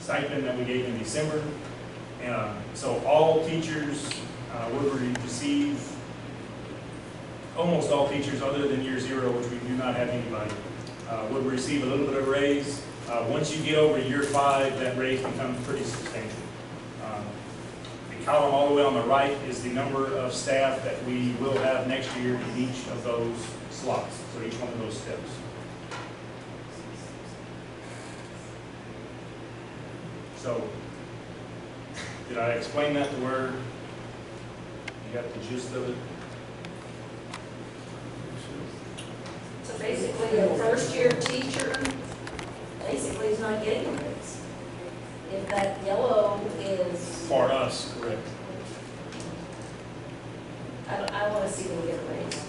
stipend that we gave in December. So all teachers would receive, almost all teachers other than year 0, which we do not have anybody, would receive a little bit of raise. Once you get over year 5, that raise becomes pretty substantial. The column all the way on the right is the number of staff that we will have next year in each of those slots, so each one of those steps. So, did I explain that to where you got the gist of it? So basically, a first-year teacher basically is not getting a raise. If that yellow is, For us, correct. I want to see them get a raise.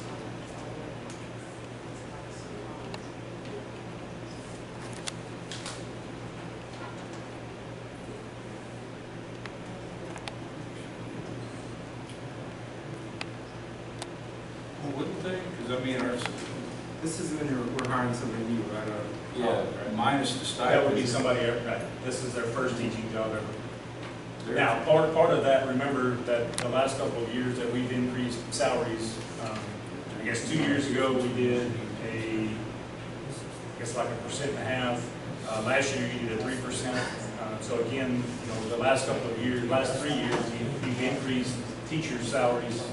Well, wouldn't they? Because I mean, This is when we're hiring somebody new, right? yeah, minus the stipend. That would be somebody, right, this is their first teaching job ever. Now, part of that, remember that the last couple of years that we've increased salaries, I guess 2 years ago we did I guess like 1.5%. Last year you did a 3%. So again, you know, the last couple of years, last 3 years, we've increased teachers' salaries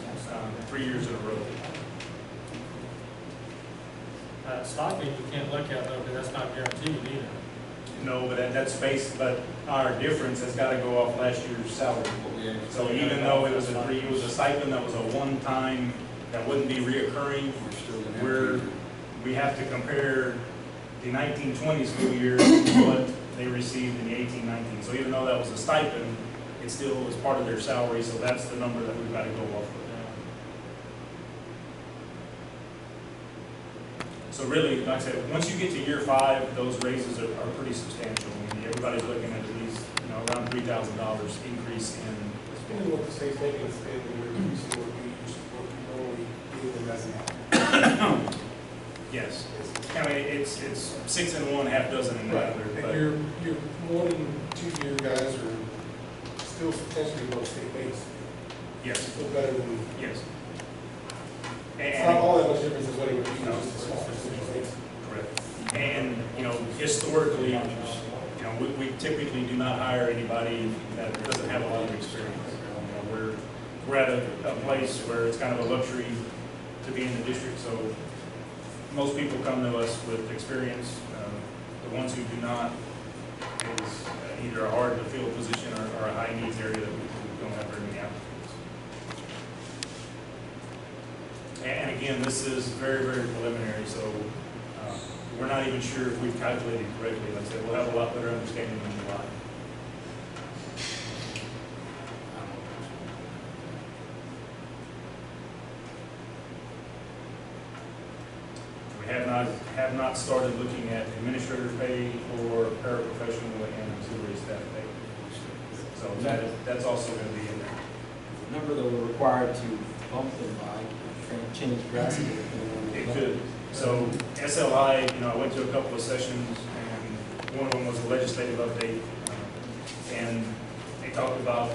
3 years in a row. Stipend you can't look at though, because that's not guaranteed either. No, but that's based, but our difference has got to go off last year's salary. So even though it was a stipend that was a one-time, that wouldn't be reoccurring, we have to compare the 1920 school year to what they received in the 18-19. So even though that was a stipend, it still was part of their salary, so that's the number that we've got to go off of. So really, like I said, once you get to year 5, those raises are pretty substantial. I mean, everybody's looking at least, you know, around $3,000 increase in. Depending on what the state's making us spend, we're increasing what we normally do in resident. Yes. I mean, it's 6 in one, half dozen in the other. And your 1 and 2 year guys are still potentially below state base. Yes. Still better than. Yes. It's not all that much difference is what it would be. No. Just a small percentage. Correct. And, you know, historically, you know, we typically do not hire anybody that doesn't have a lot of experience. You know, we're at a place where it's kind of a luxury to be in the district, so most people come to us with experience. The ones who do not, is either a hard to fill position or a high needs area that we don't have very many applicants. And again, this is very, very preliminary, so we're not even sure if we've calculated correctly. Like I said, we'll have a lot better understanding in July. We have not started looking at administrator pay or paraprofessional and auxiliary staff pay. So that's also going to be in there. The number that we're required to bump them by can change drastically. It could. So SLI, you know, I went to a couple of sessions, and one of them was a legislative update, and they talked about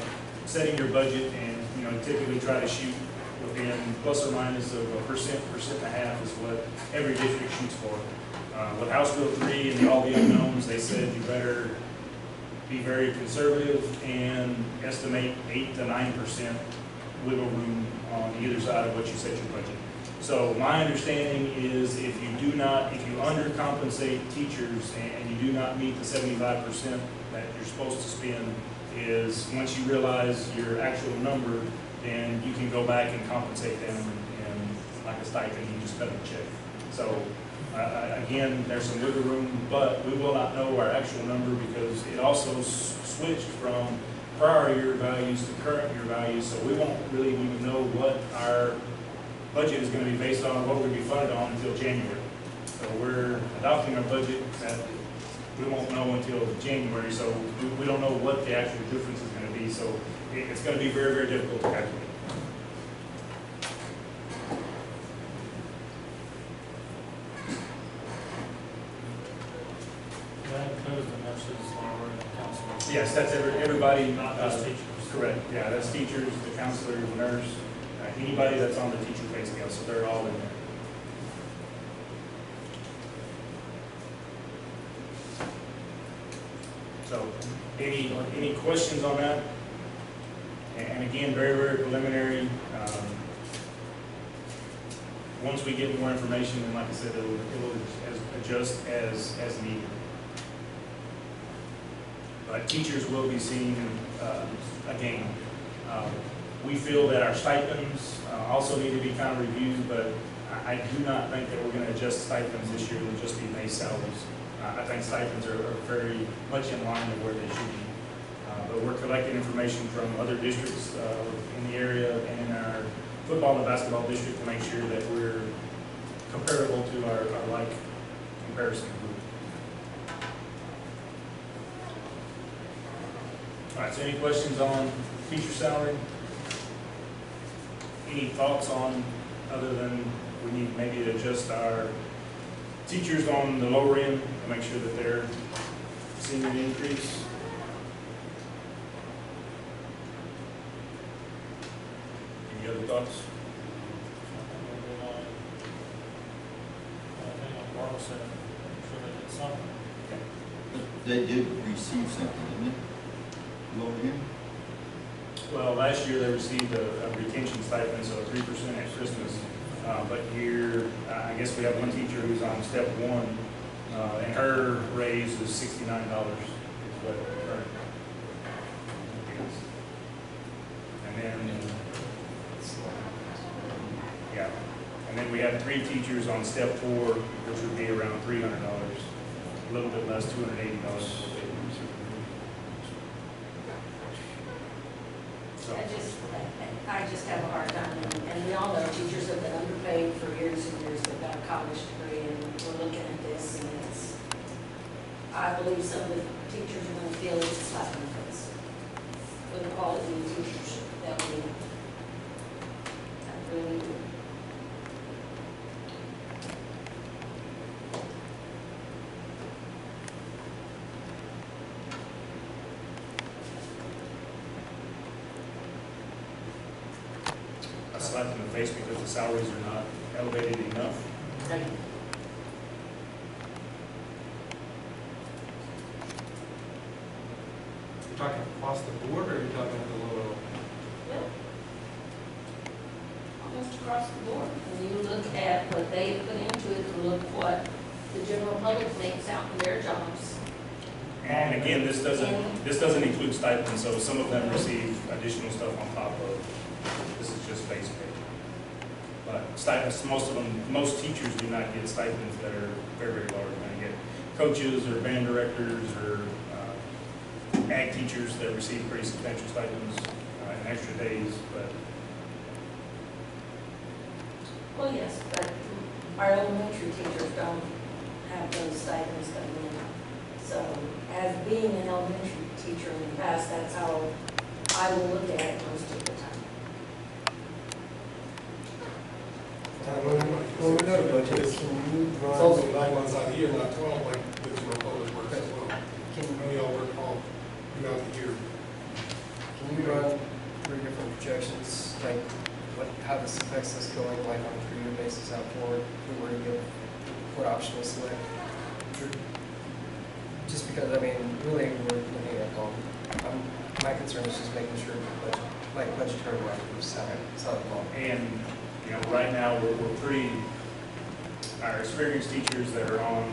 setting your budget, and you know, typically try to shoot within plus or minus of 1%, 1.5% is what every district shoots for. With House Bill 3 and all the unknowns, they said you better be very conservative and estimate 8 to 9% wiggle room on either side of what you set your budget. So my understanding is if you undercompensate teachers and you do not meet the 75% that you're supposed to spend, is once you realize your actual number, then you can go back and compensate them and like a stipend, you just cut them a check. So again, there's some wiggle room, but we will not know our actual number because it also switched from prior year values to current year values, so we won't really even know what our budget is going to be based on or what we're going to be funded on until January. So we're adopting our budget that we won't know until January, so we don't know what the actual difference is going to be, so it's going to be very, very difficult to calculate. That includes the nurses or the counselors. Yes, that's everybody. Not just teachers. Correct, yeah, that's teachers, the counselor, the nurse, anybody that's on the teacher pay scale, so they're all in there. So, any questions on that? And again, very, very preliminary. Once we get more information, and like I said, it'll adjust as needed. But teachers will be seeing, again, we feel that our stipends also need to be kind of reviewed, but I do not think that we're going to adjust stipends this year. It'll just be base salaries. I think stipends are very much in line with where they should be. But we're collecting information from other districts in the area and in our football and basketball district to make sure that we're comparable to our like comparison group. All right, so any questions on teacher salary? Any thoughts on, other than we need maybe to adjust our teachers on the lower end to make sure that they're seeing an increase? Any other thoughts? Barbara said, I'm sure they did something. They did receive something, didn't they? Lower end? Well, last year they received a retention stipend, so 3% at Christmas. But here, I guess we have one teacher who's on step one, and her raise is $69. Is what her is. And then, yeah, and then we have 3 teachers on step 4, which would be around $300, a little bit less, $280. So, I just have a hard time, and we all know teachers have been underpaid for years and years. They've got a college degree, and we're looking at this, and I believe some of the teachers are going to feel it's a slap in the face for the quality of teachers that we have. I really do. a slap in the face because the salaries are not elevated enough. Right. You're talking across the board, or are you talking at the lower? Yep. Almost across the board. When you look at what they put into it, and look what the general public makes out in their jobs. And again, this doesn't include stipends, so some of them receive additional stuff on top of, this is just base pay. But stipends, most teachers do not get stipends that are very, very large. You're gonna get coaches or band directors or ag teachers that receive pretty substantial stipends and extra days, but Well, yes, but our elementary teachers don't have those stipends coming in. So as being an elementary teacher in the past, that's how I will look at it most of the time. When we go to budget, can you It's run, also 9 months out of the year, not 12, like the general public works as well. can, We all work all throughout the year. can you run 3 different projections, like how this affects us going like on a 3-year basis out forward, if we were to give what option we select? Just because, I mean, really, we're looking at, my concern is just making sure, budgetary wise, we're solid long. and, you know, right now, we're pretty, our experienced teachers that are on,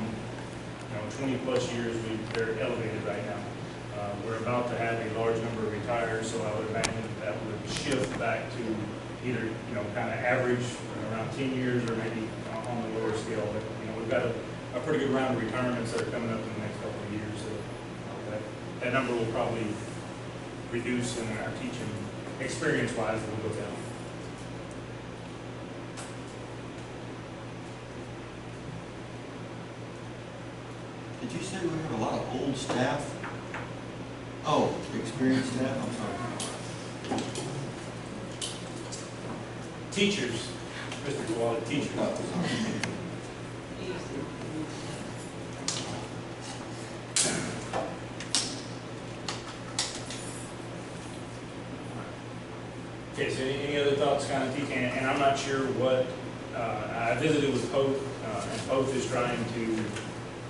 20 plus years, they're elevated right now. We're about to have a large number of retires, so I would imagine that would shift back to either, kind of average around 10 years or maybe on the lower scale. But, we've got a pretty good round of retirements that are coming up in the next couple of years. So that number will probably reduce, and our teaching experience-wise will go down. Did you say we have a lot of old staff? Oh, experienced staff, I'm sorry. Teachers, Mr. Kowalik, teachers. Oh, sorry. Okay, so any other thoughts, kind of, TK? And I'm not sure what, I visited with Poth, and Poth is trying to,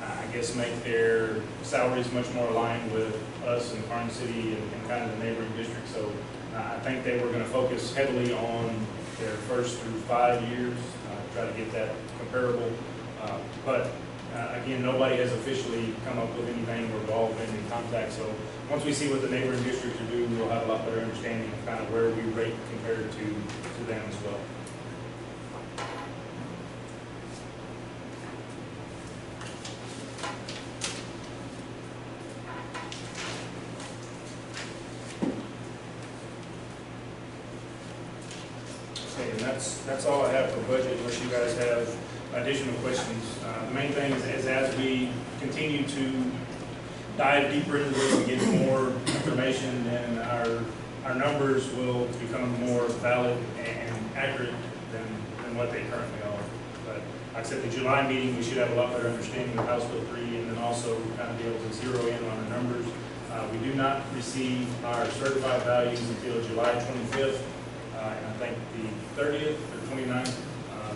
I guess, make their salaries much more aligned with us and Karn City and kind of the neighboring districts. So I think they were going to focus heavily on their first through 5 years, try to get that comparable. But again, nobody has officially come up with anything. We've all been in contact. So once we see what the neighboring districts are doing, we'll have a lot better understanding of kind of where we rate compared to them as well. Okay, and that's all I have for budget, unless you guys have additional questions. The main thing is as we continue to dive deeper into this and get more information, then our numbers will become more valid and accurate than what they currently are. But like I said, the July meeting, we should have a lot better understanding of House Bill 3 and then also kind of be able to zero in on the numbers. We do not receive our certified values until July 25th. And I think the 30th or 29th,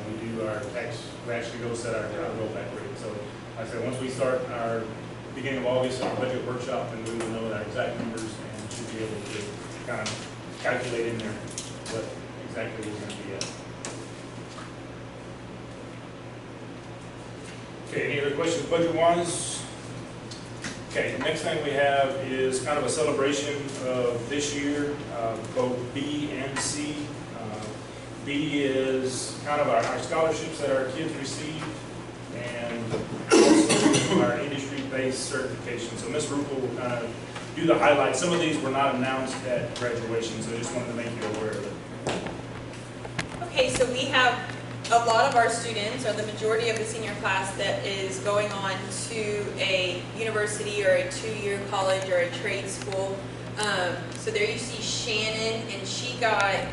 we do our tax, we actually go set our rollback rate. So like I said, once we start our beginning of August, our budget workshop, then we will know our exact numbers and should be able to kind of calculate in there what exactly we're going to be at. Okay, any other questions budget-wise? Okay, the next thing we have is kind of a celebration of this year, both B and C. B is kind of our scholarships that our kids receive, and also our industry-based certification. So Ms. Ruppel will kind of do the highlights. Some of these were not announced at graduation, so I just wanted to make you aware of it. Okay, so we have a lot of our students, or the majority of the senior class, that is going on to a university or a 2-year college or a trade school. So there you see Shannon, and she got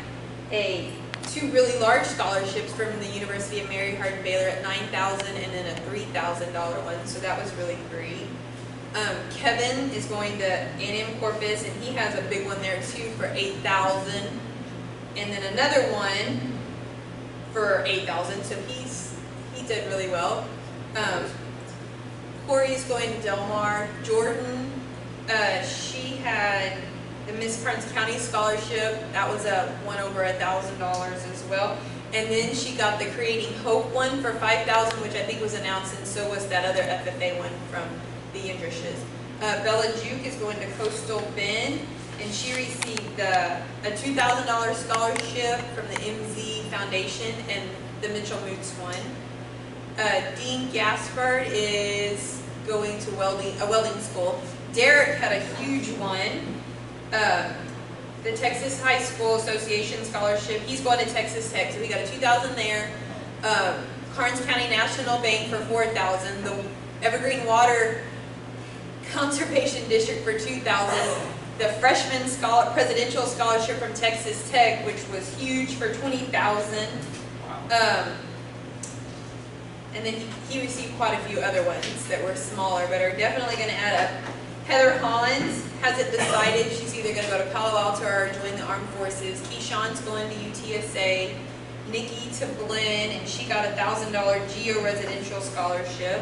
2 really large scholarships from the University of Mary Hardin-Baylor at $9,000 and then a $3,000 one, so that was really great. Kevin is going to A&M Corpus, and he has a big one there too for $8,000, and then another one for $8,000, so he did really well. Corey is going to Del Mar. Jordan, she had the Miss Karnes County scholarship. That was one over $1,000 as well. And then she got the Creating Hope one for $5,000, which I think was announced, and so was that other FFA one from the Indrishes. Bella Juke is going to Coastal Bend, and she received a $2,000 scholarship from the MZ Foundation and the Mitchell Moots one. Dean Gaspard is going to a welding school. Derek had a huge one. The Texas High School Association scholarship. He's going to Texas Tech, so he got a $2,000 there. Karnes County National Bank for $4,000. The Evergreen Water Conservation District for $2,000. The freshman presidential scholarship from Texas Tech, which was huge, for $20,000. And then he received quite a few other ones that were smaller, but are definitely going to add up. Heather Hollins hasn't decided. She's either going to go to Palo Alto or join the Armed Forces. Keyshawn's going to UTSA. Nikki to Blinn, and she got a $1,000 geo-residential scholarship.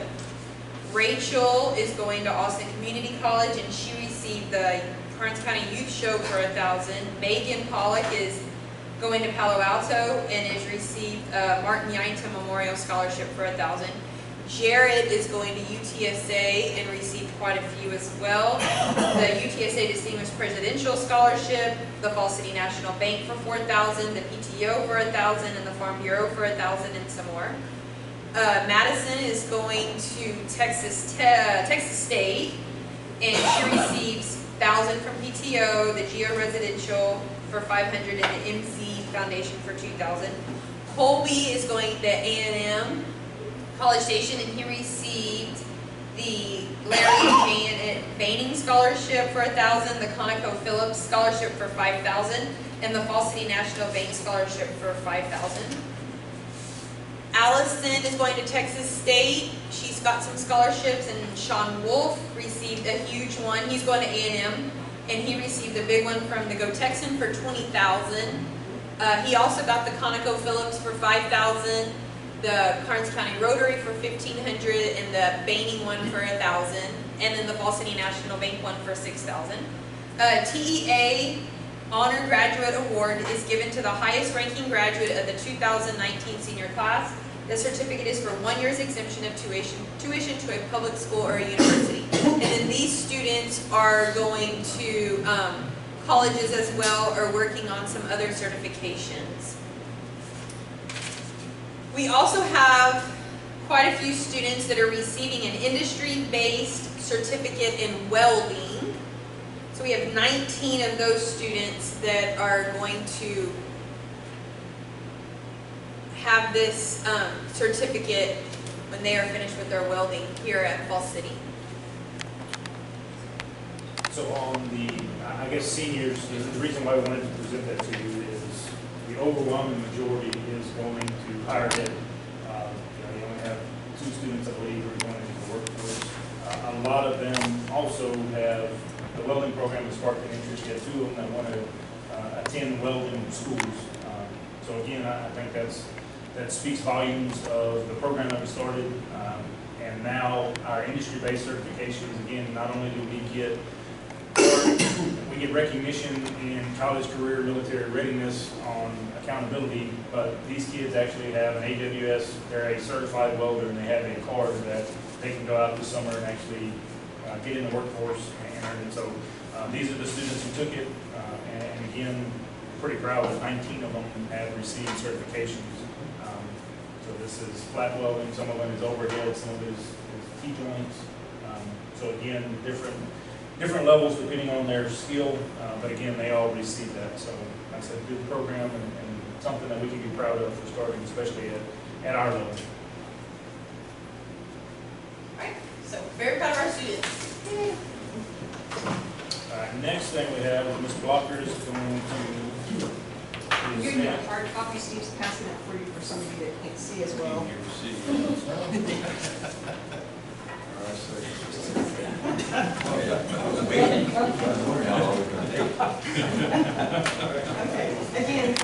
Rachel is going to Austin Community College, and she received the Karnes County Youth Show for $1,000. Megan Pollock is going to Palo Alto and has received a Martin Yainta Memorial Scholarship for $1,000. Jared is going to UTSA and received quite a few as well. The UTSA Distinguished Presidential Scholarship, the Fall City National Bank for $4,000, the PTO for $1,000, and the Farm Bureau for $1,000, and some more. Madison is going to Texas State, and she receives $1,000 from PTO, the Geo Residential for $500, and the MZ Foundation for $2,000. Colby is going to A&M College Station, and he received the Larry Janet Baining Scholarship for $1,000, the ConocoPhillips Scholarship for $5,000, and the Fall City National Bank Scholarship for $5,000. Allison is going to Texas State. She's got some scholarships, and Sean Wolf received a huge one. He's going to A&M, and he received a big one from the Go Texan for $20,000. He also got the ConocoPhillips for $5,000, the Karnes County Rotary for $1,500, and the Banning one for $1,000, and then the Fall City National Bank one for $6,000. TEA Honor Graduate Award is given to the highest ranking graduate of the 2019 senior class. The certificate is for 1 year's exemption of tuition to a public school or a university. And then these students are going to colleges as well, or working on some other certifications. We also have quite a few students that are receiving an industry-based certificate in welding. So we have 19 of those students that are going to have this certificate when they are finished with their welding here at Fall City. So on the, I guess seniors, the reason why we wanted to present that to you is the overwhelming majority is going to higher ed. You only have 2 students, I believe, who are going into the workforce. A lot of them also have the welding program that sparked an interest. You have 2 of them that want to attend welding schools. So again, I think that speaks volumes of the program that we started. And now our industry-based certifications, again, not only do we get recognition in college, career, military readiness on accountability, but these kids actually have an AWS, they're a certified welder, and they have a card that they can go out this summer and actually get in the workforce and earn it. So these are the students who took it, and again, pretty proud that 19 of them have received certifications. So this is flat welding, some of them is overhead, some of it is T-joints. So again, different levels depending on their skill, but again, they all receive that. So that's a good program and something that we can be proud of for starting, especially at our level. Right, so very proud of our students. Next thing we have is Ms. Blocker is going to I'm giving you a hard copy, Steve's passing it for you for some of you that can't see as well. Okay, again,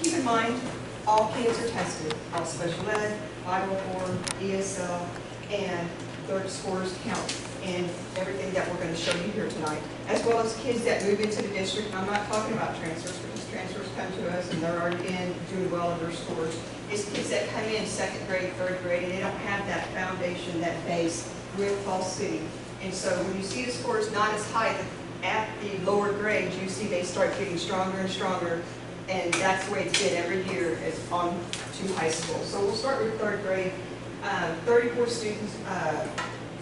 keep in mind, all kids are tested, all special ed, 504, ESL, and their scores count in everything that we're going to show you here tonight, as well as kids that move into the district. I'm not talking about transfers, because transfers come to us and they're already doing well in their scores. It's kids that come in 2nd grade, 3rd grade, and they don't have that foundation, that base with Fall City. And so when you see the scores not as high at the lower grades, you see they start getting stronger and stronger, and that's the way it's been every year as on to high school. So we'll start with 3rd grade. 34 students.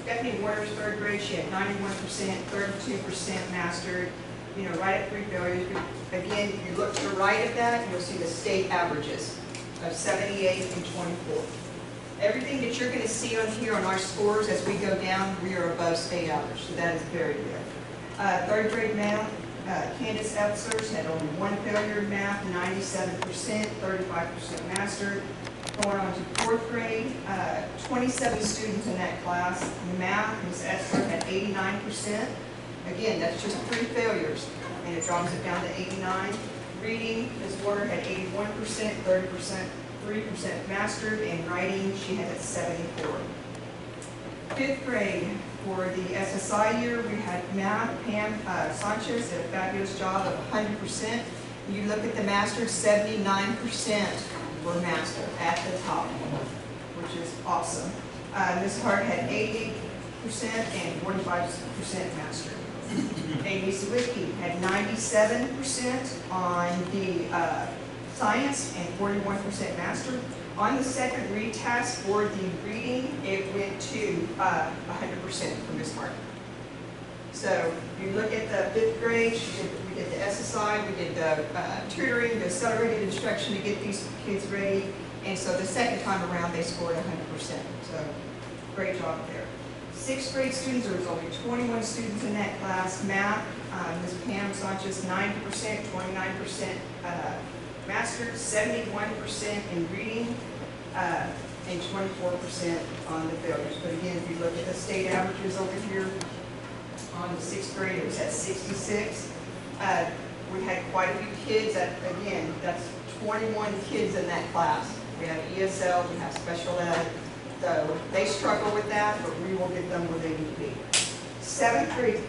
Stephanie Warner's 3rd grade, she had 91%, 32% mastered, right at 3 failures. Again, if you look to the right of that, you'll see the state averages of 78 and 24. Everything that you're going to see on here on our scores as we go down, we are above state average, so that is very good. 3rd grade math, Candace Etzers had only 1 failure in math, 97%, 35% mastered. Going on to 4th grade, 27 students in that class. Math, Ms. Etzler had 89%. Again, that's just 3 failures, and it drops it down to 89. Reading, Ms. Warner had 81%, 3% mastered, and writing, she had 74. 5th grade, for the SSI year, we had math, Pam Sanchez did a fabulous job of 100%. You look at the mastered, 79% were mastered at the top, which is awesome. Ms. Hart had 88% and 45% mastered. Amy Sawicki had 97% on the science and 41% mastered. On the second retest for the reading, it went to 100% for Ms. Hart. So you look at the 5th grade, we did the SSI, we did the tutoring, the accelerated instruction to get these kids ready. And so the second time around, they scored 100%. So great job there. 6th grade students, there was only 21 students in that class. Math, Ms. Pam Sanchez, 90%, 29% mastered, 71% in reading, and 24% on the failures. But again, if you look at the state averages over here, on the 6th grade, it was at 66. We had quite a few kids, again, that's 21 kids in that class. We have ESL, we have special ed, so they struggle with that, but we will get them where they need to be. 7th grade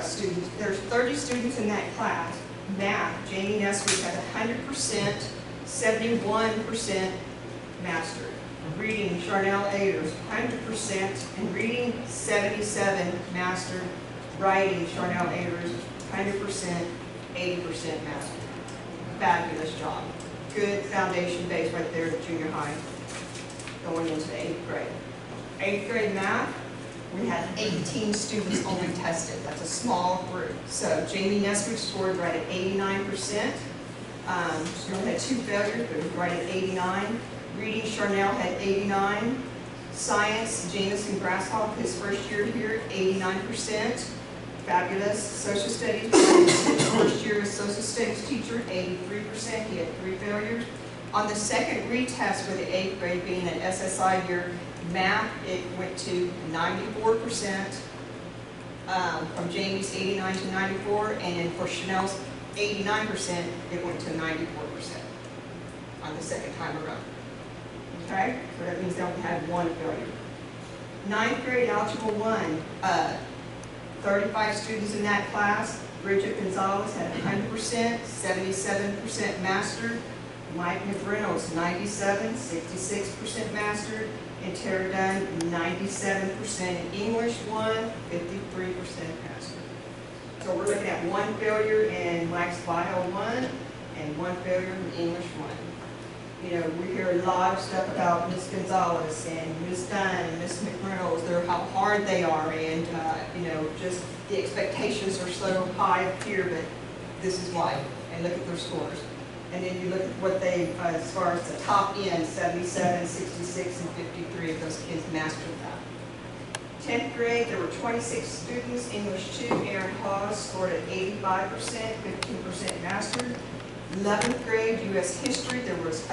students, there's 30 students in that class. Math, Jamie Nesbitt had 100%, 71% mastered. Reading, Charnel Ayers, 100%, and reading, 77 mastered. Writing, Charnel Ayers, 100%, 80% mastered. Fabulous job. Good foundation base right there at junior high, going into the 8th grade. 8th grade math, we had 18 students only tested. That's a small group. So Jamie Nesbitt scored right at 89%. She only had 2 failures, but was right at 89. Reading, Charnel had 89. Science, Jamison Grasshoff, his first year here, 89%. Fabulous. Social studies, first year as social studies teacher, 83%. He had 3 failures. On the second retest for the 8th grade, being an SSI year, math, it went to 94%. From Jamie's 89 to 94, and then for Chanel's 89%, it went to 94% on the second time around. Okay, so that means they only had 1 failure. 9th grade Algebra 1, 35 students in that class. Bridget Gonzalez had 100%, 77% mastered. Mike McReynolds, 97, 66% mastered. And Tara Dunn, 97% in English 1, 53% mastered. So we're looking at 1 failure in Mike's Bio 1 and 1 failure in English 1. You know, we hear a lot of stuff about Miss Gonzalez and Miss Dunn and Miss McReynolds, how hard they are, and you know, just the expectations are so high up here, but this is why. And look at their scores. And then you look at what they, as far as the top end, 77, 66, and 53 of those kids mastered that. 10th grade, there were 26 students. English 2, Aaron Hawes scored at 85%, 15% mastered. 11th grade, U.S. History, there was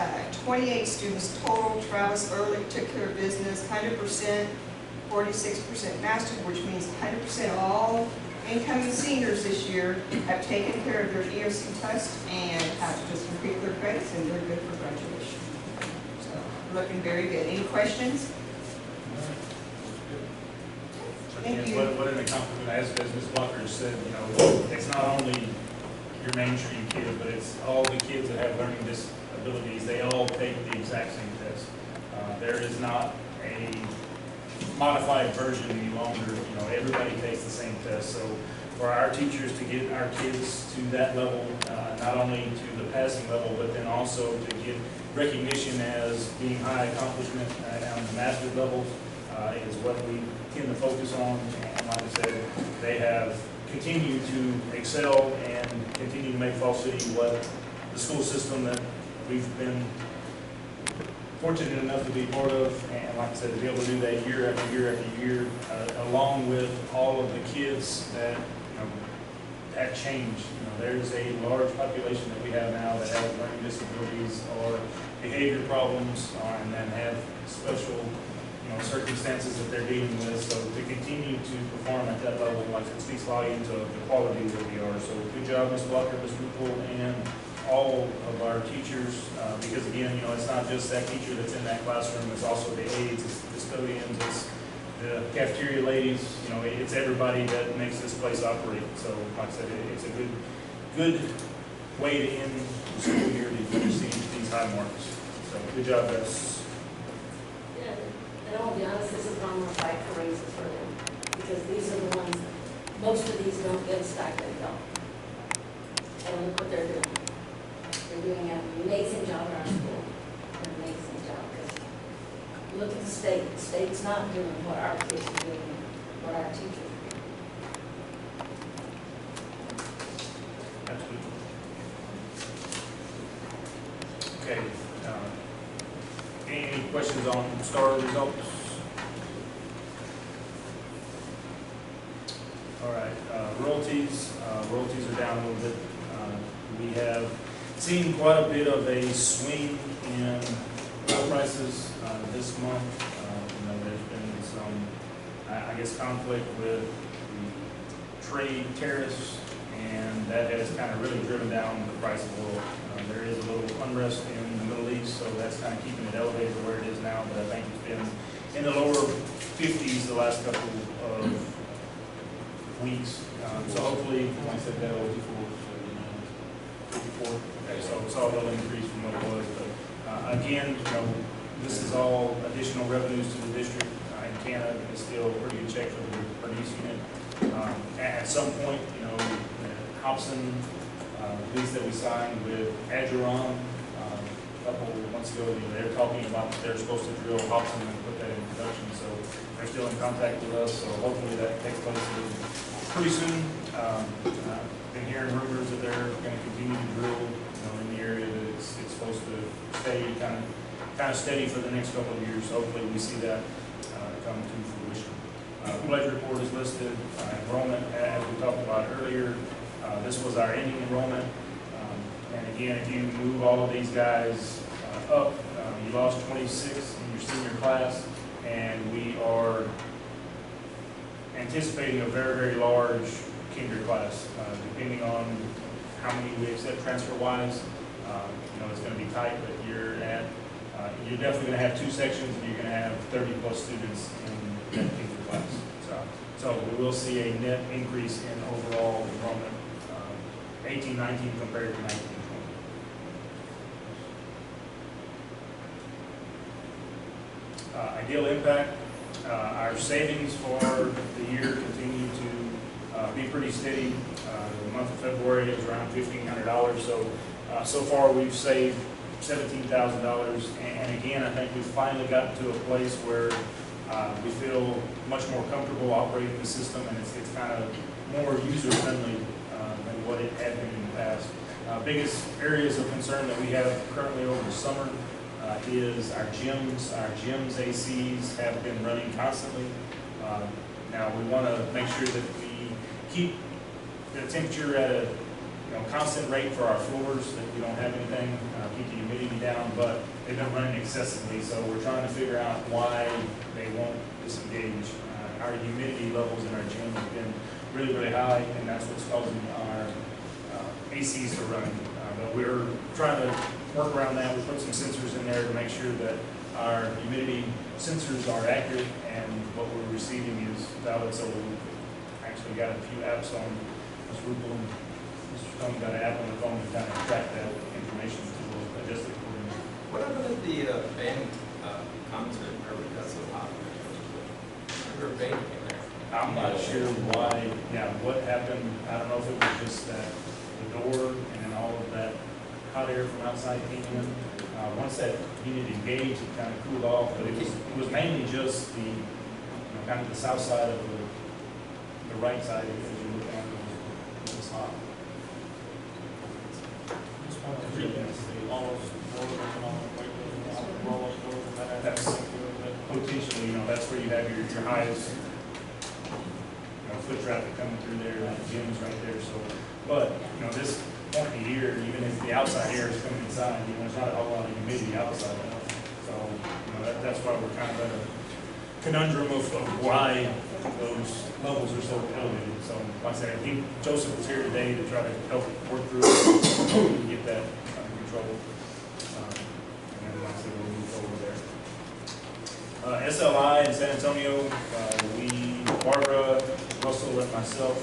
28 students total. Travis Early took care of business, 100%, 46% mastered, which means 100% of all incoming seniors this year have taken care of their EOC test and have to just complete their credits, and they're good for graduation. So, looking very good. Any questions? Thank you. What an accomplishment, as Ms. Blocker said, you know, it's not only your mainstream kids, but it's all the kids that have learning disabilities. They all take the exact same test. There is not a modified version any longer. You know, everybody takes the same test. So for our teachers to get our kids to that level, not only to the passing level, but then also to get recognition as being high accomplishment on the master's levels is what we tend to focus on. And like I said, they have continued to excel and continue to make Fall City what the school system that we've been fortunate enough to be part of, and like I said, to be able to do that year after year after year, along with all of the kids that, you know, that change. You know, there's a large population that we have now that have learning disabilities or behavior problems, and then have special, you know, circumstances that they're dealing with. So to continue to perform at that level, like it speaks volumes of the quality that we are. So good job, Ms. Blocker, Ms. Ruppel, and all of our teachers, because again, you know, it's not just that teacher that's in that classroom, it's also the aides, it's the custodians, it's the cafeteria ladies, you know, it's everybody that makes this place operate. So like I said, it's a good way to end the school year to receive these high marks. So good job, guys. Yeah, and I'll be honest, this is one more fight for raises for them, because these are the ones, most of these don't get a stipend at all. And look what they're doing. They're doing an amazing job at our school, an amazing job, because look at the state. The state's not doing what our kids are doing, what our teachers are doing. Absolutely. Okay. Any questions on STAR results? All right. Royalties are down a little bit. We have seen quite a bit of a swing in oil prices this month. You know, there's been some, I guess, conflict with the trade tariffs, and that has kind of really driven down the price of oil. There is a little unrest in the Middle East, so that's kind of keeping it elevated to where it is now, but I think it's been in the lower 50s the last couple of weeks. So hopefully, like I said, that will 54. Okay, so it's all a little increase from what it was, but again, this is all additional revenues to the district. And Canada is still a pretty good check for the produce unit. At some point, Hobson, lease that we signed with Adgeron a couple of months ago, they're talking about they're supposed to drill Hobson and put that in production. So they're still in contact with us. So hopefully that takes place pretty soon. I've been hearing rumors that they're going to continue to drill, in the area that it's supposed to stay kind of steady for the next couple of years. So hopefully we see that come to fruition. Pledge report is listed. Enrollment, as we talked about earlier, this was our ending enrollment. And again, if you move all of these guys up, you lost 26 in your senior class, and we are anticipating a very, very large kinder class, depending on how many we accept transfer-wise. It's going to be tight, but you're definitely going to have two sections, and you're going to have 30+ students in that kinder class. So we will see a net increase in overall enrollment, 18-19 compared to 19-20. Ideal impact. Our savings for the year continue to be pretty steady. The month of February is around $1,500. So far we've saved $17,000. And again, I think we've finally gotten to a place where we feel much more comfortable operating the system, and it's kind of more user-friendly than what it had been in the past. Biggest areas of concern that we have currently over the summer is our gyms. Our gyms ACs have been running constantly. Now we want to make sure that we keep the temperature at a constant rate for our floors, that we don't have anything, keep the humidity down, but they've been running excessively, so we're trying to figure out why they won't disengage. Our humidity levels in our gym have been really, really high, and that's what's causing our ACs to run. But we're trying to work around that. We put some sensors in there to make sure that our humidity sensors are accurate and what we're receiving is valid. So we actually got a few apps on this Rupal. Mr. Stone got an app on the phone to kind of track that information to adjust it accordingly. What happened at the band concert? That's so hot. Remember band came there? I'm not sure why. Yeah, what happened? I don't know if it was just that the door and then all of that hot air from outside came in. Once that unit engaged, it kind of cooled off, but it was mainly just the kind of the south side of the right side as you look at it was hot. That's potentially, that's where you have your highest foot traffic coming through there, that gym's right there. So, but this point in the year, even if the outside air is coming inside, there's not a whole lot of humidity outside of it. So, that's why we're kind of at a conundrum of why those levels are so elevated. So, like I said, I think Joseph was here today to try to help work through it and get that under control. And then, like I said, we'll move forward there. SLI in San Antonio, Barbara, Russell, and myself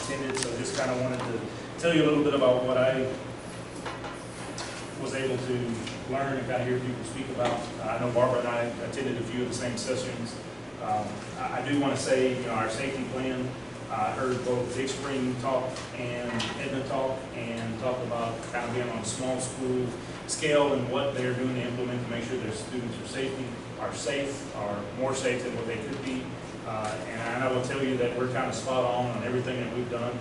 attended, so just kind of wanted to tell you a little bit about what I was able to learn and kind of hear people speak about. I know Barbara and I attended a few of the same sessions. I do want to say, our safety plan, I heard both Big Spring talk and Edna talk, and talk about kind of being on a small school scale and what they're doing to implement to make sure their students are safe, are more safe than what they could be. And I will tell you that we're kind of spot on everything that we've done,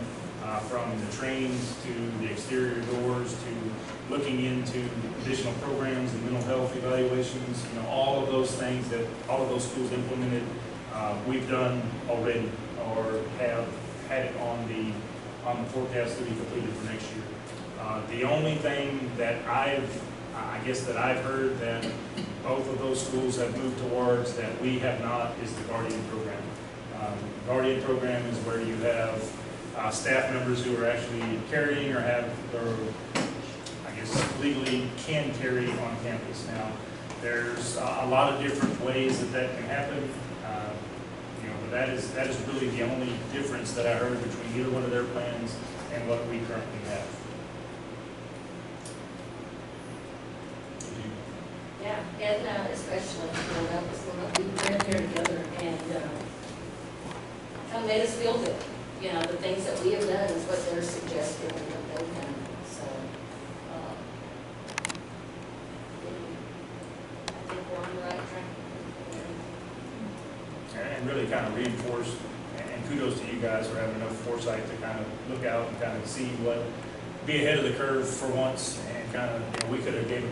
from the trains to the exterior doors to looking into additional programs and mental health evaluations. All of those things that all of those schools implemented, we've done already or have had it on the forecast to be completed for next year. The only thing that I guess that I've heard that both of those schools have moved towards that we have not is the Guardian program. Guardian program is where you have staff members who are actually carrying or have, or I guess legally can carry on campus. Now, there's a lot of different ways that can happen. But that is really the only difference that I heard between either one of their plans and what we currently have. Yeah, and especially, that was when we were there together and kind of made us feel good. The things that we have done is what they're suggesting and what they've done. So, I think we're on the right track. And really kind of reinforced, and kudos to you guys for having enough foresight to kind of look out and kind of see be ahead of the curve for once, and kind of, we could have gave a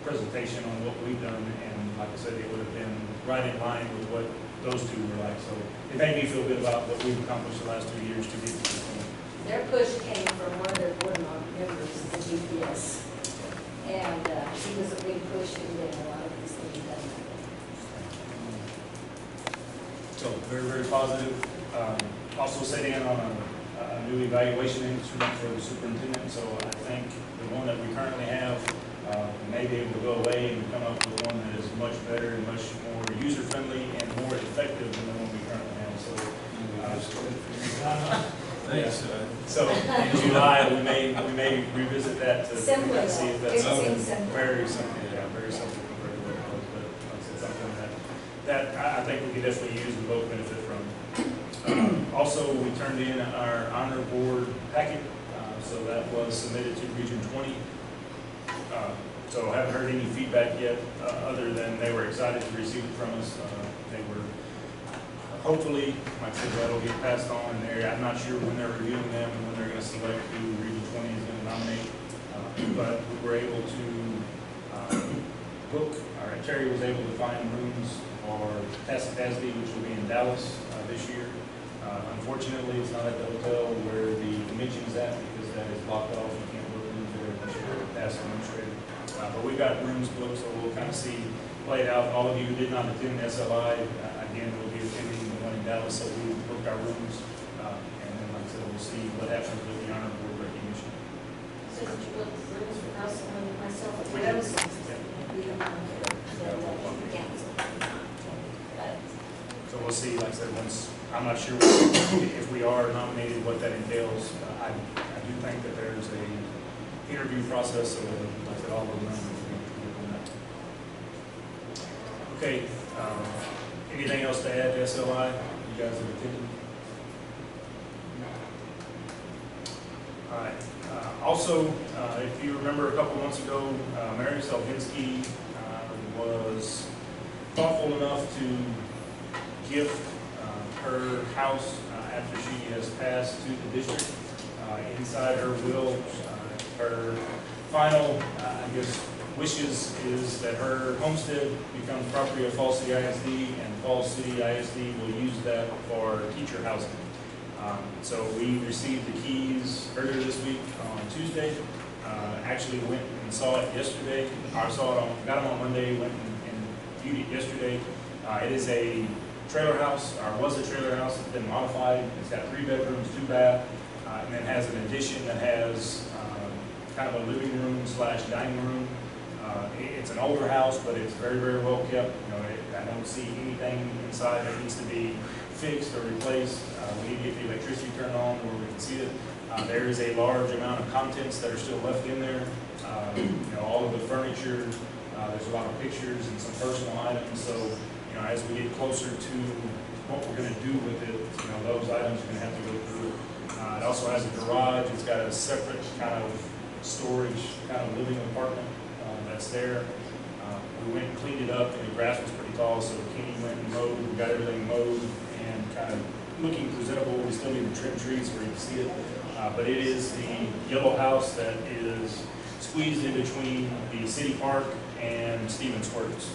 presentation on what we've done, and like I said, it would have been right in line with what those two were like. So it made me feel good about what we've accomplished the last 2 years to get to this point. Their push came from one of their board members, the GPS. And he was a big push in getting a lot of these things done. So very, very positive. Also set in on a new evaluation instrument for the superintendent. So I think the one that we currently have may be able to go away and come up with one that is much better and much more user-friendly and more effective than the one we currently have. So, Thanks. so in July we may revisit that to Simpler, see if that's fixing simpler. very simple. Yeah, very simple compared to what it was. But like I said, something that I think we could definitely use and both benefit from. Also, we turned in our honor board packet, so that was submitted to Region 20. So I haven't heard any feedback yet, other than they were excited to receive it from us. They were, hopefully, like I said, that'll get passed on in there. I'm not sure when they're reviewing them and when they're going to select who Region 20 is going to nominate. But we were able to book, Terry was able to find rooms for Fcisd, which will be in Dallas this year. Unfortunately, it's not at the hotel where the convention is at, because that is blocked off. You can't book rooms there unless you're a past administrator. But we've got rooms booked, so we'll kind of see, play it out. All of you who did not attend SLI, again, will be attending the one in Dallas, so we booked our rooms. And then, like I said, we'll see what happens with the honor board recognition. So that you book rooms for Russell and myself at We the did. other we don't want to cancel. So we'll see, like I said, once, I'm not sure if we are nominated, what that entails. I do think that there's a interview process, so like I said, all of them. Okay, anything else to add to SLI? You guys have attended? All right. Also, if you remember a couple months ago, Mary Selvinsky was thoughtful enough to gift her house after she has passed to the district. Inside her will, her final, wishes is that her homestead becomes property of Falls City ISD, and Falls City ISD will use that for teacher housing. So we received the keys earlier this week on Tuesday. Actually went and saw it yesterday. I saw it got them on Monday, went and viewed it yesterday. It is a trailer house, or was a trailer house. It's been modified. It's got 3 bedrooms, 2 baths, and then has an addition that has kind of a living room / dining room. It's an older house, but it's very, very well kept. I don't see anything inside that needs to be fixed or replaced. We need to get the electricity turned on where we can see it. There is a large amount of contents that are still left in there. All of the furniture. There's a lot of pictures and some personal items. So, as we get closer to what we're going to do with it, those items are going to have to go through it. It also has a garage. It's got a separate kind of storage, kind of living apartment that's there. We went and cleaned it up, and the grass was pretty tall, so Kenny went and mowed. We got everything mowed and kind of looking presentable. We still need to trim trees where you can see it. But it is the yellow house that is squeezed in between the city park and Stevens Works.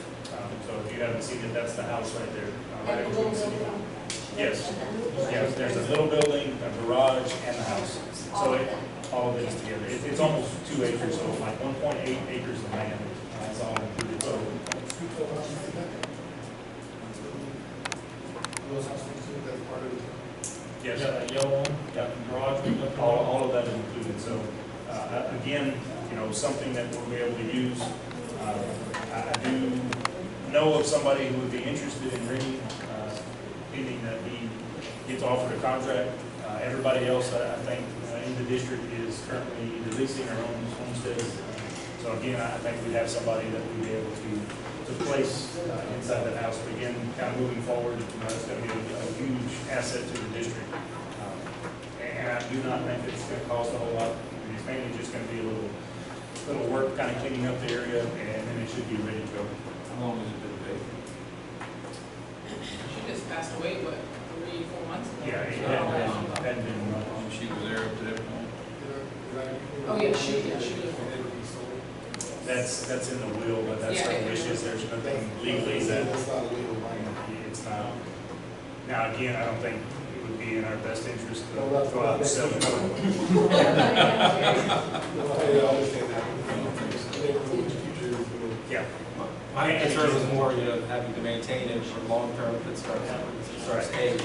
So if you haven't seen it, that's the house right there. Right That between little the city building. Yes. Yes, there's a little building, a garage, and the house. So all of it is together. It's almost 2 acres, so like 1.8 acres of land. That's all included. So Those houses, that's part of it. Yes. Yeah, that yellow one, got the garage one looking. All of that is included, so, again, you know, something that we'll be able to use. I do know of somebody who would be interested in renting, pending that he gets offered a contract. Everybody else, I think, in the district is currently either leasing or owns homesteads. So again, I think we'd have somebody that we'd be able to place inside that house. But again, kind of moving forward, you know, it's going to be a huge asset to the district. And I do not think it's going to cost a whole lot. It's mainly just going to be a little work kind of cleaning up the area, and then it should be ready to go. How long has it been vacant? She just passed away, what, 3-4 months ago? Yeah, it hadn't been run. She was there up to that point? Oh, yeah, she did. That's in the will, but that's the wishes. There's nothing legally that That's not illegal, right? it's not. Now, again, I don't think it would be in our best interest to No, that's go out and sell it. No, I understand that. Yeah. My concern was more, you know, having to maintain it for long term if it starts age.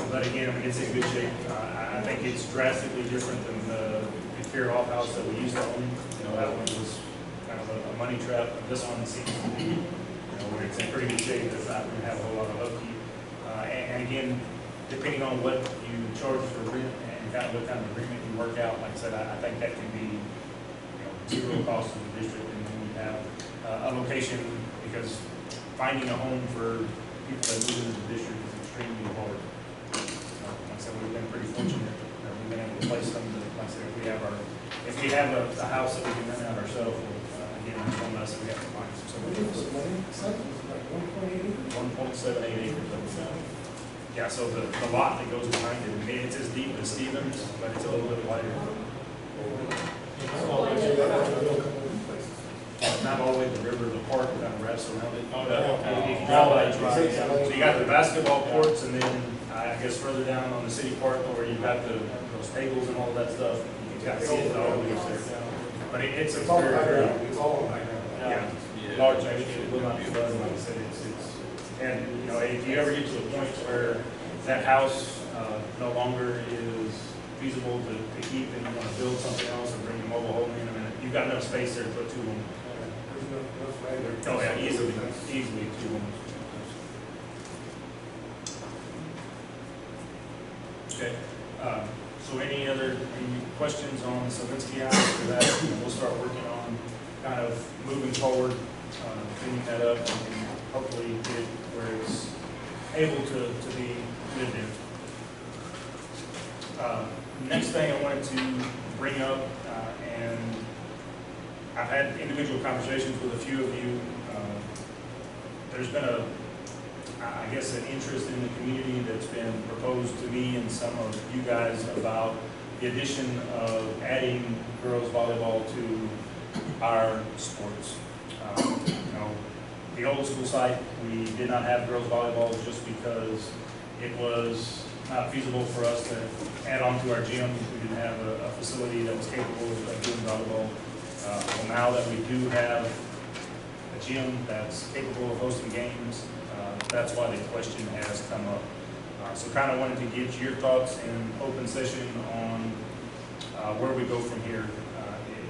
But again, I mean, it's in good shape. I think it's drastically different than the Fear Off house that we used to own. You know, that one was kind of a money trap. This one seems to be, you know, where it's in pretty good shape. It's not going to have a whole lot of upkeep. And again, depending on what you charge for rent and kind of what kind of agreement you work out, like I said, I think that can be, you know, zero cost to the district. And when we have a location, because finding a home for people that move into the district is extremely hard. Like I said, we've been pretty fortunate that we've been able to place them. Like I said, if we have a house that we can rent out ourselves, again, that's one less that we have to find. So we have 1.78 acres. Yeah, so the lot that goes behind it, it's as deep as Stevens, but it's a little bit wider. Not all the way to the river, the park kind of wraps around it. If you drive by, so you got the basketball courts, and then I guess further down on the city park where you've got those tables and all that stuff. You can see it all the way there. But it's a very, It's all on yeah, large actually. It will not be flooded, like I said. And you know, if you ever get to a point where that house no longer is feasible to keep, and you want to build something else and bring a mobile home in, I mean, you've got enough space there to put two homes. Oh yeah, easily 2 homes. Okay. So any questions on Salinski House? For that, we'll start working on kind of moving forward, cleaning that up, and hopefully get it where it's able to be lived in. Next thing I wanted to bring up, and I've had individual conversations with a few of you. There's been I guess, an interest in the community that's been proposed to me and some of you guys about the addition of adding girls volleyball to our sports. You know, the old school site, we did not have girls volleyball just because it was not feasible for us to add on to our gym. We didn't have a facility that was capable of doing volleyball. Well, now that we do have a gym that's capable of hosting games, that's why the question has come up. So kind of wanted to get your thoughts in open session on where we go from here.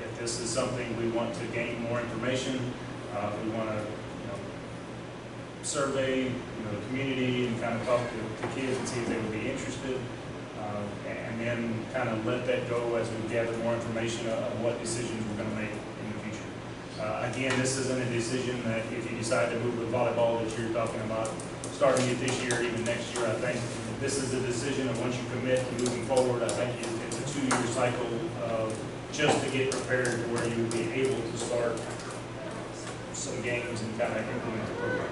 If this is something we want to gain more information, we want to survey the community and kind of talk to kids and see if they would be interested, and then kind of let that go as we gather more information on what decisions we're going to make in the future. Again, this isn't a decision that if you decide to move with volleyball that you're talking about starting it this year, even next year. I think this is a decision of once you commit to moving forward, I think it's a 2-year cycle of just to get prepared to where you would be able to start some games and kind of implement the program.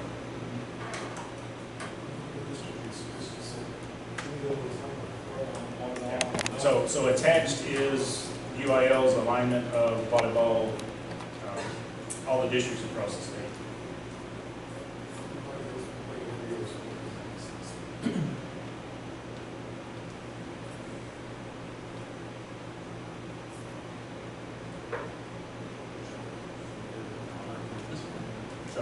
So attached is UIL's alignment of volleyball, all the districts across the state. So,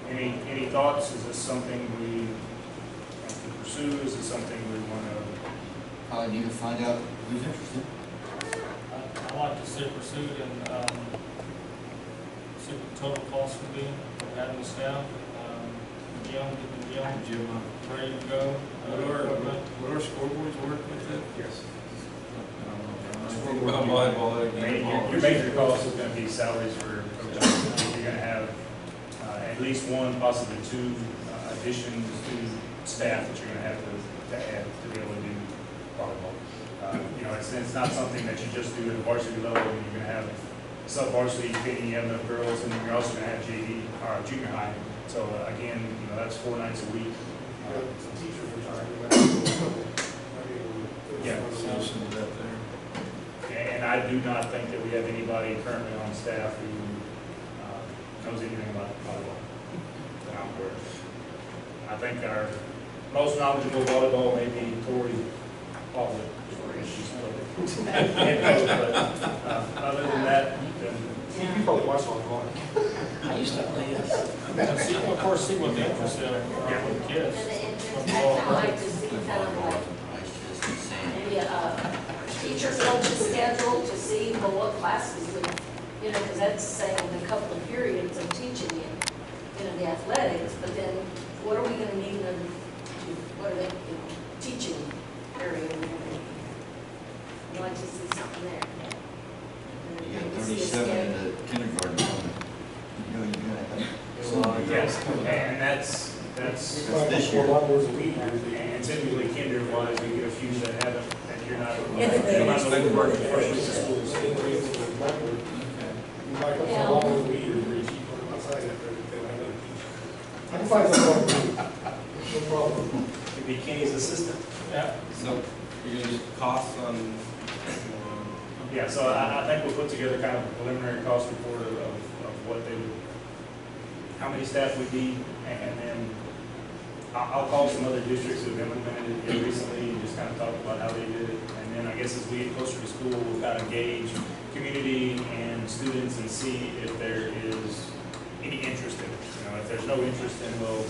any thoughts? Is this something we have to pursue? pursue? Is it something we want to? Probably need to find out who's interested. I like to see pursuit and, see what the total cost would be for having the staff, getting ready to go. Would our scoreboards work with that? Yes. Think about volleyball, Your major cost is going to be salaries for coaches. You're going to have at least one, possibly two additions to staff that you're going to have to add to be able to do volleyball. It's not something that you just do at a varsity level. You're going to have sub-varsity, you have enough girls, and then you're also going to have JV or junior high. So again, that's 4 nights a week. Some teachers retiring. Yeah. Solution to that there. And I do not think that we have anybody currently on staff who knows anything about volleyball that I'm aware of. I think our most knowledgeable volleyball may be Tori Paulson. Other than that, You probably watch all I used to play this. Of course, see what the interest is with kids. And the interest, I kind of like to see kind of like Price just insane. maybe a teacher coach's schedule to see, well, what classes would, because that's saying a couple of periods of teaching in the athletics, but then what are we gonna need them to, what are they, teaching area? I'd like to see something there. You got 37 in the kindergarten. You're gonna have. yes, and that's This year. A lot more than we do. and typically kinder-wise, we get a few that haven't, that you're not going to work the first week of school. You might have a lot more than we do, where you keep them outside after they don't have any teachers. I can find something, no problem. Could be Kenny's assistant. Yeah. So you're gonna get costs on, Yeah, so I think we'll put together kind of a preliminary cost report of what they would, how many staff we need, and then I'll call some other districts who have implemented it here recently and just kind of talk about how they did it. And then I guess as we get closer to school, we'll kind of gauge community and students and see if there is any interest in it. If there's no interest, then we'll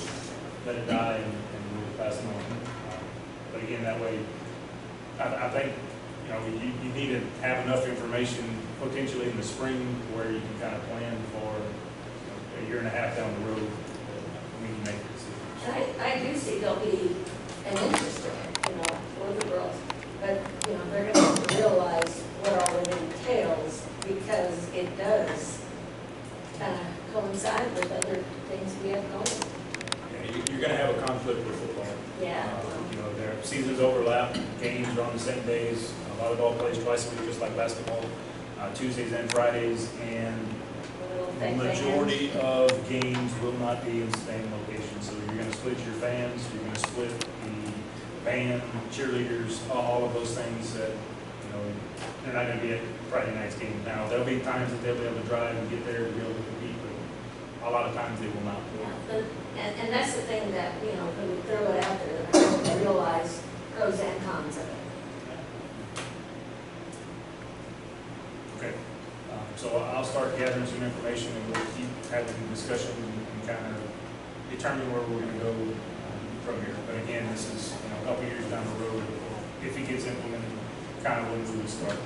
let it die and we'll pass it on. But again, that way, I think, you need to have enough information potentially in the spring where you can kind of plan for a year and a half down the road when you make the decision. I do see there'll be an interest in it, for the girls, but, they're gonna have to realize what all it entails, because it does kind of coincide with other things we have going. Yeah, you're going to have a conflict with football. Yeah. Their seasons overlap, games are on the same days. Volleyball plays twice a week, just like basketball, Tuesdays and Fridays, and the majority of games will not be in the same location. So you're going to split your fans, you're going to split the band, cheerleaders, all of those things that, they're not going to be at Friday night's game. Now, there'll be times that they'll be able to drive and get there to be able to compete, but a lot of times they will not. Yeah, and that's the thing that, when we throw it out there, I hope they realize pros and cons of it. Okay, so I'll start gathering some information and we'll keep having discussion and kind of determine where we're going to go from here. But again, this is a couple years down the road, if it gets implemented, kind of when we would start.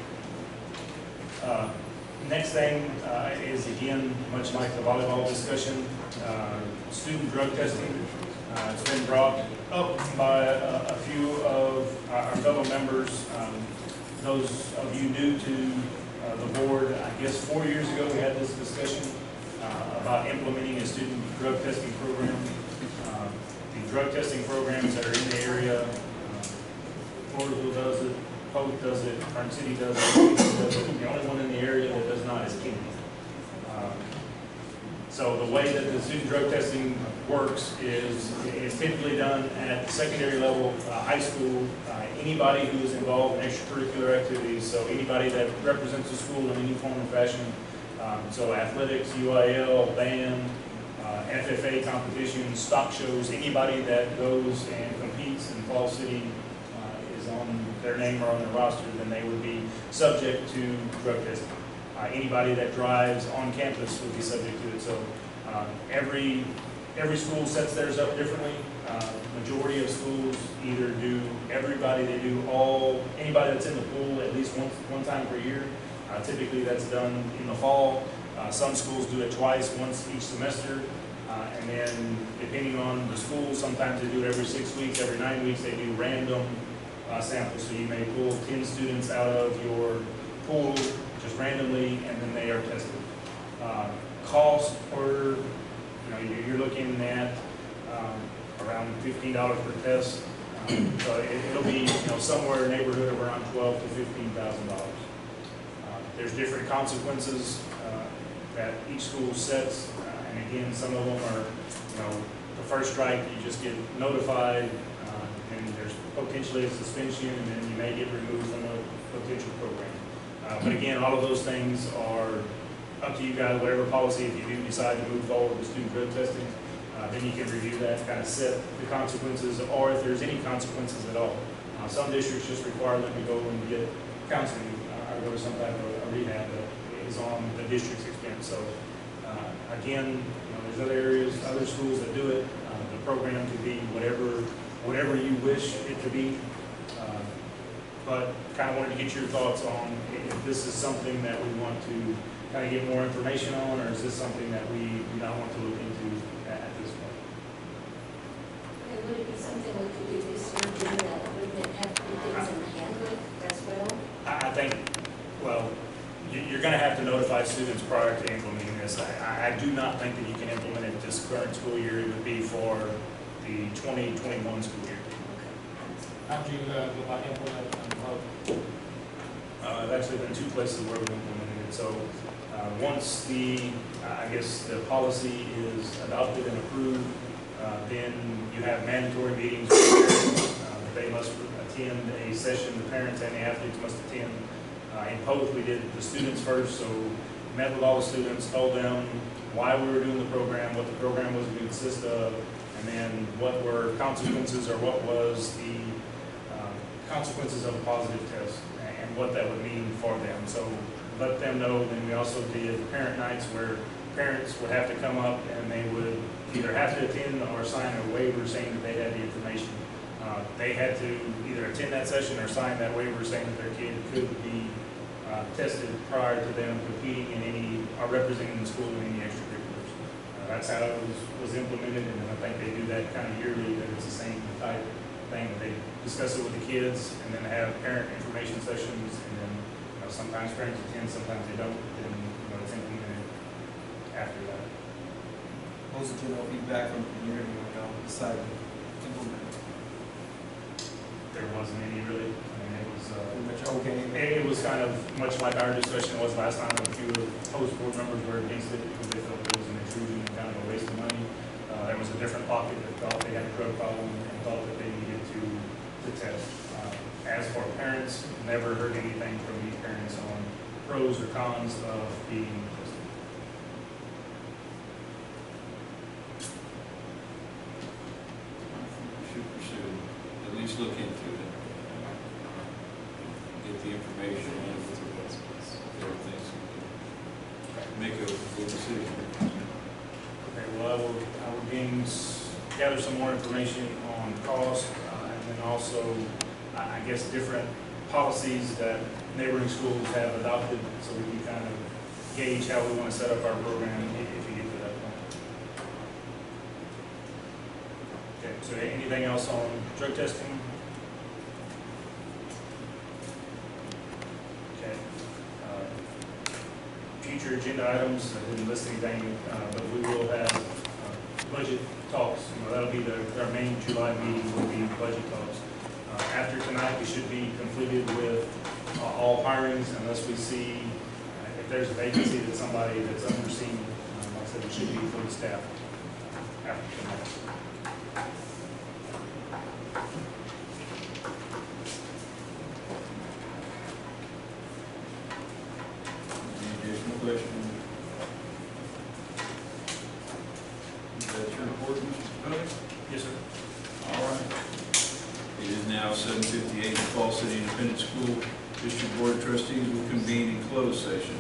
Next thing is, again, much like the volleyball discussion, student drug testing. It's been brought up by a few of our fellow members. Those of you new to the board, I guess 4 years ago we had this discussion about implementing a student drug testing program. The drug testing programs that are in the area, Floresville does it, Polk does it, Kern City does it, Phoenix does it. The only one in the area that does not is Kennedy. So the way that the student drug testing works is it's typically done at the secondary level, high school, anybody who is involved in extracurricular activities, so anybody that represents the school in any form or fashion, so athletics, UIL, band, FFA competitions, stock shows, anybody that goes and competes in Fall City is on their name or on their roster, then they would be subject to drug testing. Anybody that drives on campus would be subject to it. So every school sets theirs up differently. Majority of schools either do everybody, they do anybody that's in the pool at least one time per year. Typically that's done in the fall. Some schools do it twice, once each semester. And then depending on the school, sometimes they do it every 6 weeks, every 9 weeks, they do random samples. So you may pull 10 students out of your pool just randomly, and then they are tested. Cost per, you're looking at around $15 per test. So it'll be somewhere in the neighborhood of around $12,000 to $15,000. There's different consequences that each school sets, and again, some of them are, the first strike, you just get notified, and there's potentially a suspension, and then you may get removed from a potential program. But again, all of those things are up to you guys, whatever policy, if you do decide to move forward with student drug testing, then you can review that, kind of set the consequences, or if there's any consequences at all. Some districts just require them to go and get counseling, or go to some type of rehab that is on the district's expense. So again, there's other areas, other schools that do it. The program could be whatever you wish it to be. But kind of wanted to get your thoughts on if this is something that we want to kind of get more information on, or is this something that we do not want to look into at this point? And would it be something we could do this year, given that wouldn't it have to be things in the handbook as well? I think, well, you're going to have to notify students prior to implementing this. I do not think that you can implement it this current school year. It would be for the 2021 school year. How do you go about implementing it? I've actually been 2 places where we've implemented it. So once I guess the policy is adopted and approved, then you have mandatory meetings with parents. They must attend a session, the parents and the athletes must attend. In Post, we did the students first, so met with all the students, told them why we were doing the program, what the program was going to consist of, and then what were consequences, or what was the consequences of a positive test, and what that would mean for them. So let them know. Then we also did parent nights where parents would have to come up and they would either have to attend or sign a waiver saying that they had the information. They had to either attend that session or sign that waiver saying that their kid could be tested prior to them competing in any, or representing the school in any extracurriculars. That's how it was implemented, and I think they do that kind of yearly, that it's the same type thing. They discuss it with the kids, and then have parent information sessions, and then sometimes parents attend, sometimes they don't, and it's implemented after that. What was the general feedback from the community when y'all decided to implement it? There wasn't any really. I mean, it was Pretty much okay. it was kind of much like our discussion was last time. A few of the post board members were against it because they felt it was an intrusion and kind of a waste of money. There was a different pocket that thought they had a drug problem and thought that they needed to test. As for parents, never heard anything from these parents on pros or cons of being tested. We should pursue, at least look into it. Get the information and everything, so we can make a good decision. Okay, well, I will again gather some more information on cost, and then also, I guess, different policies that neighboring schools have adopted, so we can kind of gauge how we want to set up our program if you get to that point. Okay, so anything else on drug testing? Okay. Future agenda items, I didn't list anything, but we will have budget talks. That'll be our main July meeting, will be budget talks. After tonight, we should be completed with all hirings, unless we see if there's a vacancy that somebody that's unforeseen. Like I said, it should be fully staffed after tonight. Any additional questions? That's your report, Mr. Pelly? Yes, sir. All right. It is now 7:58. The Fall City Independent School District Board of Trustees will convene in closed session.